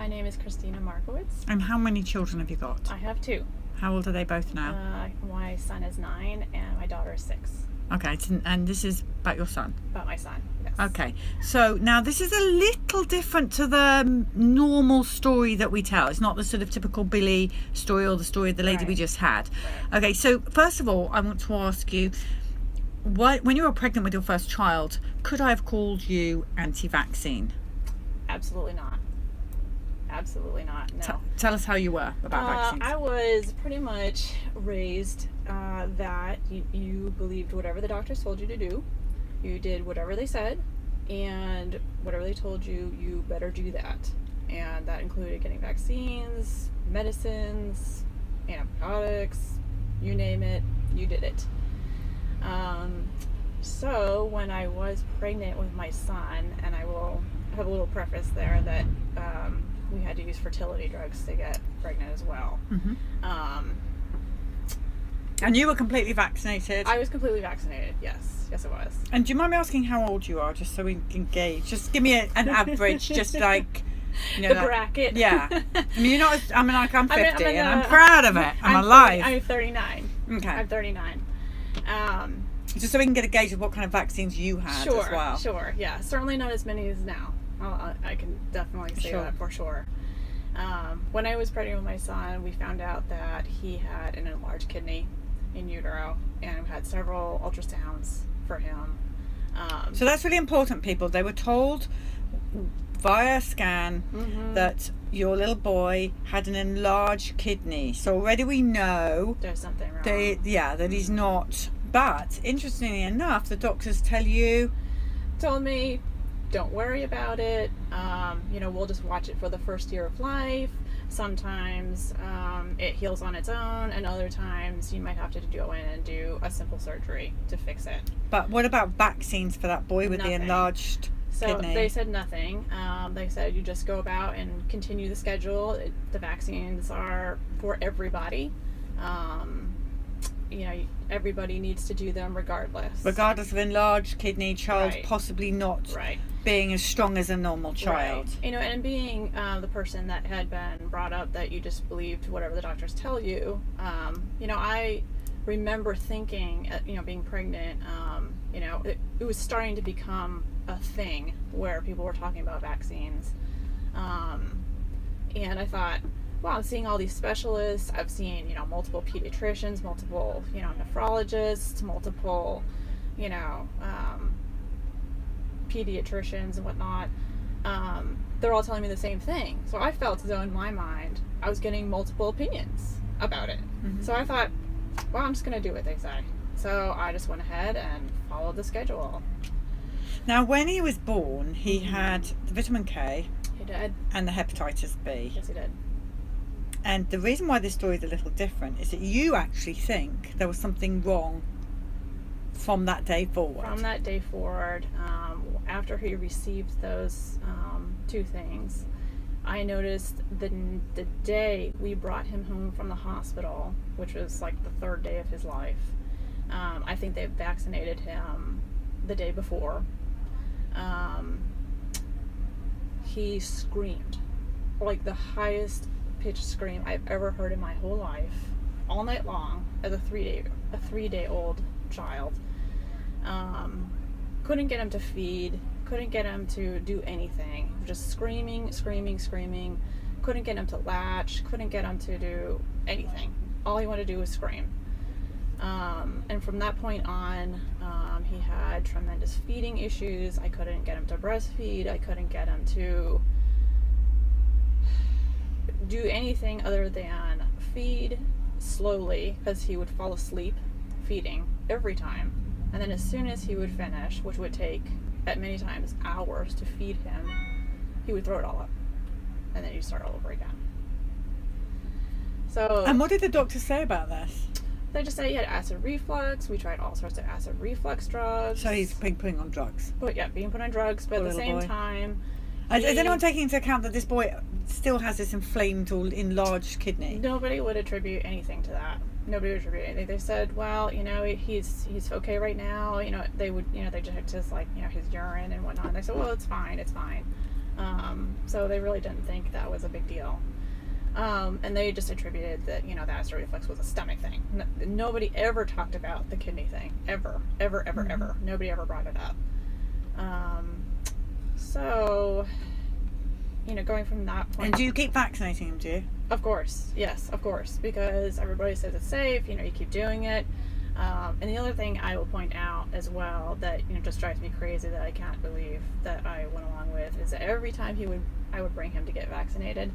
My name is Christina Markowitz. And how many children have you got? I have 2. How old are they both now? My son is 9 and my daughter is 6. Okay, and this is about your son? About my son, yes. Okay, so now this is a little different to the normal story that we tell. It's not the sort of typical Billy story or the story of the lady we just had. Right. Okay, so first of all, I want to ask you, when you were pregnant with your first child, could I have called you anti-vaccine? Absolutely not. Absolutely not, no. Tell us how you were about vaccines. I was pretty much raised that you believed whatever the doctors told you to do. You did whatever they said, and whatever they told you, you better do that. And that included getting vaccines, medicines, antibiotics, you name it, you did it. So when I was pregnant with my son, and I will have a little preface there that we had to use fertility drugs to get pregnant as well. Mm-hmm. And you were completely vaccinated? I was completely vaccinated, yes. Yes, it was. And do you mind me asking how old you are, just so we can gauge? Just give me an average, just like, you know, the bracket. Yeah. I mean, you're not. I'm 50, and I'm proud of it. I'm alive. I'm 39. Okay. I'm 39. Just so we can get a gauge of what kind of vaccines you had as well. Sure. Yeah. Certainly not as many as now. I can definitely say that for sure. When I was pregnant with my son, we found out that he had an enlarged kidney in utero, and we had several ultrasounds for him. So that's really important, people. They were told via scan that your little boy had an enlarged kidney. So already we know there's something wrong. That he's not. But interestingly enough, the doctors told me, don't worry about it. We'll just watch it for the first year of life. Sometimes it heals on its own, and other times you might have to go in and do a simple surgery to fix it. But what about vaccines for that boy with the enlarged kidney? So they said nothing. They said you just go about and continue the schedule. The vaccines are for everybody. Everybody needs to do them regardless. Regardless of enlarged kidney, child possibly not being as strong as a normal child. Right. And being the person that had been brought up that you just believed whatever the doctors tell you, I remember thinking, being pregnant, it was starting to become a thing where people were talking about vaccines. And I thought, well, I'm seeing all these specialists. I've seen, multiple pediatricians, multiple, nephrologists, multiple, pediatricians and whatnot. They're all telling me the same thing. So I felt as though in my mind, I was getting multiple opinions about it. Mm-hmm. So I thought, well, I'm just going to do what they say. So I just went ahead and followed the schedule. Now, when he was born, he had the vitamin K. He did. And the hepatitis B. Yes, he did. And the reason why this story is a little different is that you actually think there was something wrong from that day forward. From that day forward, after he received those 2 things, I noticed the day we brought him home from the hospital, which was like the 3rd day of his life. I think they vaccinated him the day before. He screamed, like the highest pitch scream I've ever heard in my whole life, all night long, as a 3-day-old child. Couldn't get him to feed, couldn't get him to do anything, just screaming. Couldn't get him to latch, couldn't get him to do anything. All he wanted to do was scream. And from that point on, he had tremendous feeding issues. I couldn't get him to breastfeed. I couldn't get him to do anything other than feed slowly, because he would fall asleep feeding every time. And then as soon as he would finish, which would take at many times hours to feed him, he would throw it all up. And then he'd start all over again. So. And what did the doctor say about this? They just said he had acid reflux. We tried all sorts of acid reflux drugs. So he's been putting on drugs. Being put on drugs, but at the same time. Is anyone taking into account that this boy still has this inflamed or enlarged kidney? Nobody would attribute anything to that. Nobody would attribute anything. They said, well, he's okay right now. They would, they checked his his urine and whatnot. And they said, well, it's fine. So they really didn't think that was a big deal. And they just attributed that, the acid reflux was a stomach thing. Nobody ever talked about the kidney thing. Ever. Nobody ever brought it up. So, going from that point... And do you keep vaccinating him, do you? Of course. Yes, of course. Because everybody says it's safe, you keep doing it. And the other thing I will point out as well that, just drives me crazy that I can't believe that I went along with is that every time I would bring him to get vaccinated,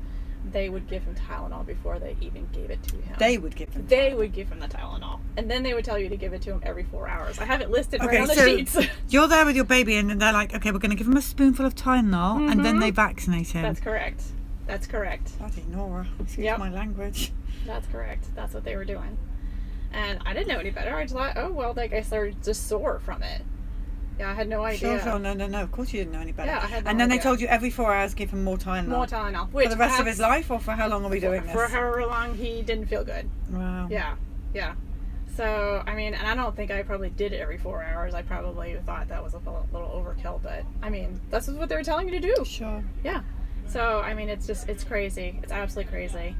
they would give him Tylenol before they even gave it to him. They would give him the Tylenol. And then they would tell you to give it to him every 4 hours. I have it listed right on the sheets. You're there with your baby and they're like, okay, we're going to give him a spoonful of Tylenol and then they vaccinate him. That's correct. Bloody Nora. Excuse my language. That's correct. That's what they were doing. And I didn't know any better. I just thought, oh, well, I guess they're just sore from it. Yeah, I had no idea. Sure. No. Of course you didn't know any better. Yeah, I had no And then idea. They told you every 4 hours give him more Tylenol. More Tylenol. Which for the rest of his life, or for how long are we doing this? For however long he didn't feel good. Wow. Yeah. So, and I don't think I probably did it every 4 hours. I probably thought that was a little overkill, but, that's what they were telling me to do. Sure. Yeah. So, it's crazy. It's absolutely crazy.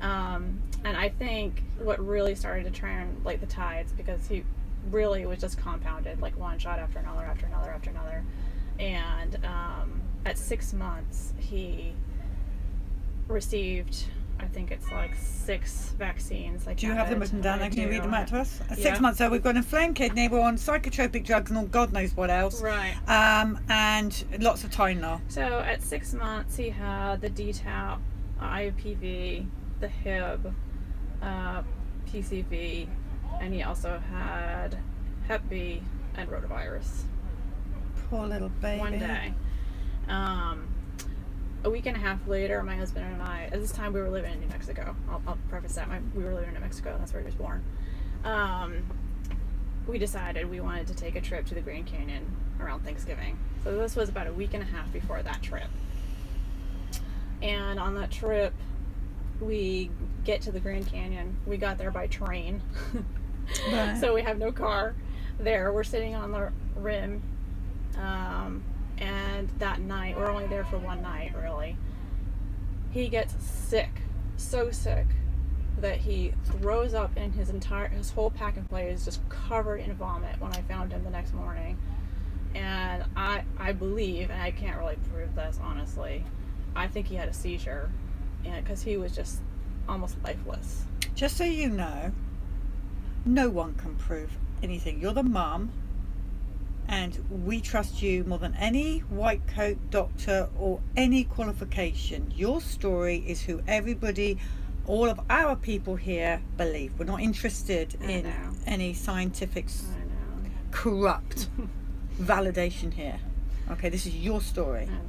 And I think what really started to turn, the tides, because he really was just compounded, one shot after another. And at 6 months, he received, I think it's 6 vaccines. Do you have them written down? Can you read them out to us? At 6 months, so we've got an inflamed kidney, we're on psychotropic drugs and all God knows what else. Right. And lots of Tylenol. So at 6 months, he had the DTaP, IPV, the Hib, PCV, and he also had Hep B and rotavirus. Poor little baby. One day. A week and a half later, my husband and I, at this time we were living in New Mexico. I'll preface that. We were living in New Mexico. That's where he was born. We decided we wanted to take a trip to the Grand Canyon around Thanksgiving. So this was about a week and a half before that trip. And on that trip, we get to the Grand Canyon. We got there by train. Right. So we have no car there. We're sitting on the rim. And that night, we're only there for one night, really. He gets sick, so sick, that he throws up and his whole pack and play is just covered in vomit when I found him the next morning. And I believe, and I can't really prove this, honestly, I think he had a seizure, because he was just almost lifeless. Just so you know, no one can prove anything. You're the mum, and we trust you more than any white coat doctor or any qualification. Your story is who all of our people here believe. We're not interested in any scientific corrupt validation here. Okay, this is your story. I know.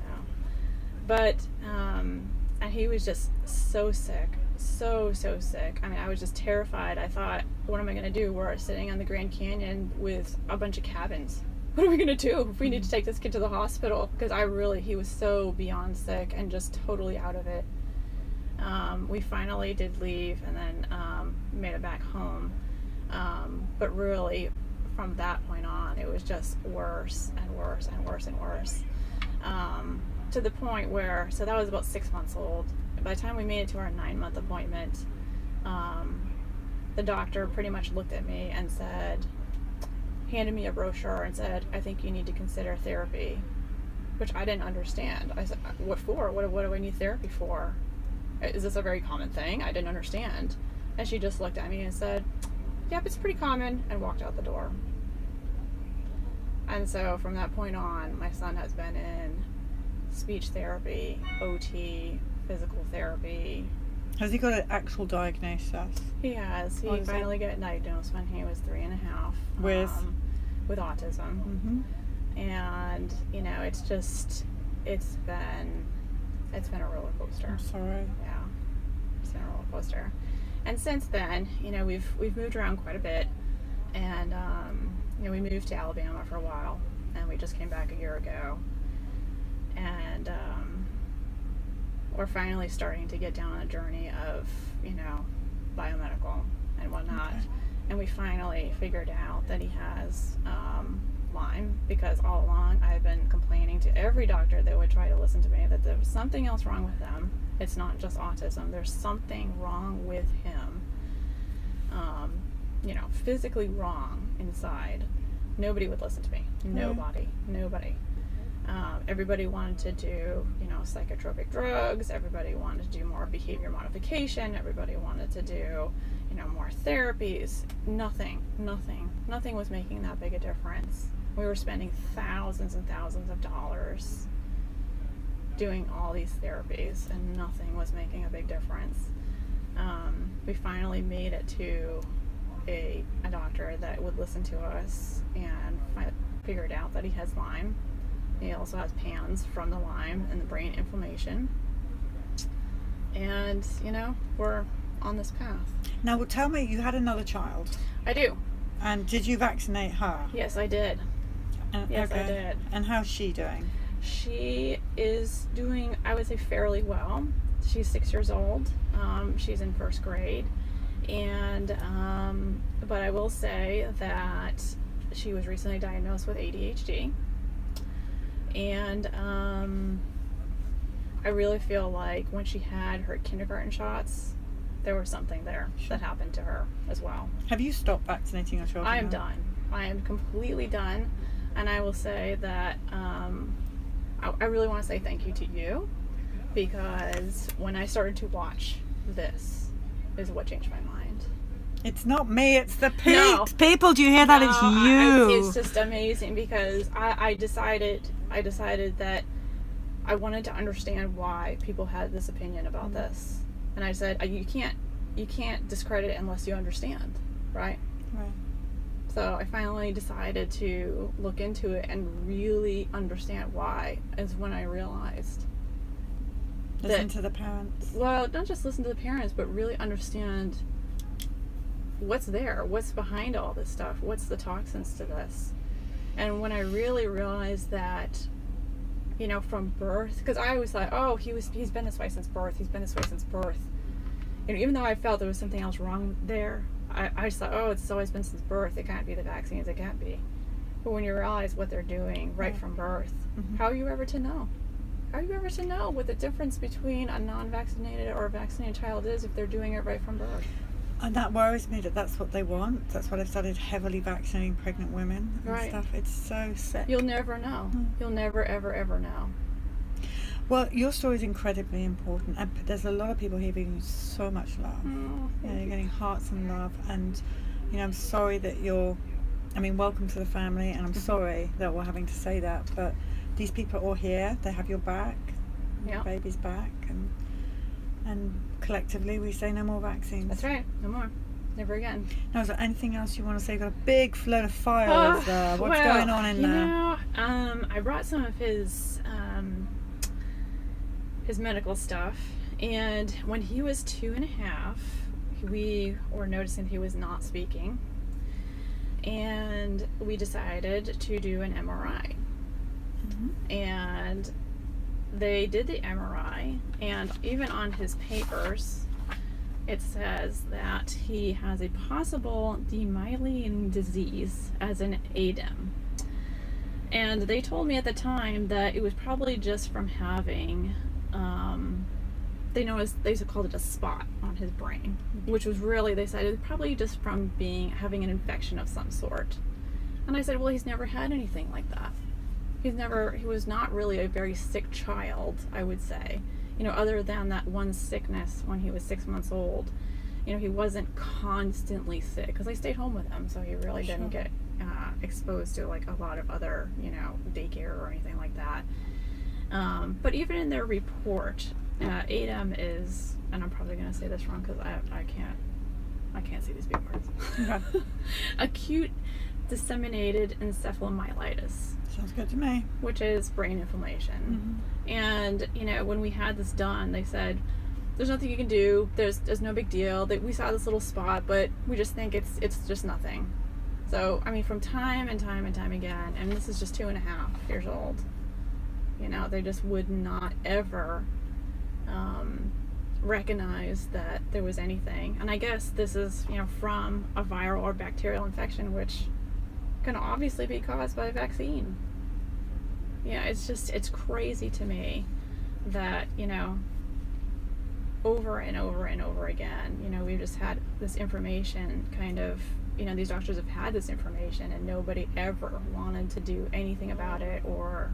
But, and he was just so sick. So sick. I was just terrified. I thought, what am I going to do? We're sitting on the Grand Canyon with a bunch of cabins. What are we going to do if we need to take this kid to the hospital? Because he was so beyond sick and just totally out of it. We finally did leave and then made it back home. But really, from that point on, it was just worse and worse. To the point where, so that was about 6 months old. By the time we made it to our 9-month appointment, the doctor pretty much looked at me and handed me a brochure and said, I think you need to consider therapy, which I didn't understand. I said, what for? What do I need therapy for? Is this a very common thing? I didn't understand. And she just looked at me and said, yep, it's pretty common, and walked out the door. And so from that point on, my son has been in speech therapy, OT, physical therapy. Has he got an actual diagnosis? He has. He finally got diagnosed when he was 3.5 with autism. Mm-hmm. And it's been a roller coaster. I'm sorry. Yeah, it's been a roller coaster. And since then, we've moved around quite a bit, and we moved to Alabama for a while, and we just came back a year ago, and we're finally starting to get down a journey of biomedical and whatnot. Okay. And we finally figured out that he has Lyme, because all along I had been complaining to every doctor that would try to listen to me that there was something else wrong with them. It's not just autism. There's something wrong with him. Physically wrong inside. Nobody would listen to me. Nobody. Everybody wanted to do, psychotropic drugs. Everybody wanted to do more behavior modification. Everybody wanted to do, more therapies. Nothing was making that big a difference. We were spending thousands and thousands of dollars doing all these therapies, and nothing was making a big difference. We finally made it to a doctor that would listen to us, and figured out that he has Lyme. He also has PANS from the Lyme and the brain inflammation. And, we're on this path. Now, well, tell me, you had another child. I do. And did you vaccinate her? Yes, I did. Yes, okay. I did. And how's she doing? She is doing, I would say, fairly well. She's 6 years old. She's in first grade. And, but I will say that she was recently diagnosed with ADHD. And I really feel like when she had her kindergarten shots, there was something there that happened to her as well. Have you stopped vaccinating your children? I am done. I am completely done. And I will say that I really want to say thank you to you, because when I started to watch this is what changed my mind. It's not me, it's the peeps. No. People, do you hear that? No, it's you. It's just amazing, because I decided that I wanted to understand why people had this opinion about this. And I said, you can't discredit it unless you understand, right? Right. So I finally decided to look into it and really understand why, is when I realized Listen to the parents. Well, not just listen to the parents, but really understand what's there, what's behind all this stuff, what's the toxins to this. And when I really realized that, from birth, because I always thought, oh, he's been this way since birth, even though I felt there was something else wrong there, I just thought, oh, it's always been since birth, it can't be the vaccines, it can't be. But when you realize what they're doing right from birth, how are you ever to know? How are you ever to know what the difference between a non-vaccinated or a vaccinated child is if they're doing it right from birth? And that worries me that that's what they want. That's why they've started heavily vaccinating pregnant women and stuff. It's so sick. You'll never know. You'll never, ever, ever know. Well, your story is incredibly important, and there's a lot of people here giving you so much love. You're getting hearts and love, and I'm sorry that welcome to the family, and I'm sorry that we're having to say that, but these people are all here. They have your back, your baby's back, and collectively we say no more vaccines. That's right, no more. Never again. Now, is there anything else you want to say? You've got a big float of files there. What's going on in there? I brought some of his medical stuff, and when he was 2.5, we were noticing he was not speaking, and we decided to do an MRI. And they did the MRI, and even on his papers it says that he has a possible demyelinating disease as an ADEM. And they told me at the time that it was probably just from having they called it a spot on his brain, which was really, they said it was probably just from having an infection of some sort. And I said, well, he's never had anything like that. He was not really a very sick child, I would say. Other than that one sickness when he was 6 months old. He wasn't constantly sick, because I stayed home with him, so he really didn't get exposed to like a lot of other, daycare or anything like that. But even in their report, ADEM is, and I'm probably going to say this wrong because I can't see these big words. Acute disseminated encephalomyelitis. Sounds good to me. Which is brain inflammation. And when we had this done, they said there's nothing you can do. There's no big deal. We saw this little spot, but we just think it's just nothing. So from time and time and time again, and this is just 2.5 years old. They just would not ever recognize that there was anything. And I guess this is from a viral or bacterial infection, which can obviously be caused by a vaccine. Yeah, it's crazy to me that, over and over and over again, we've just had this information kind of, these doctors have had this information and nobody ever wanted to do anything about it or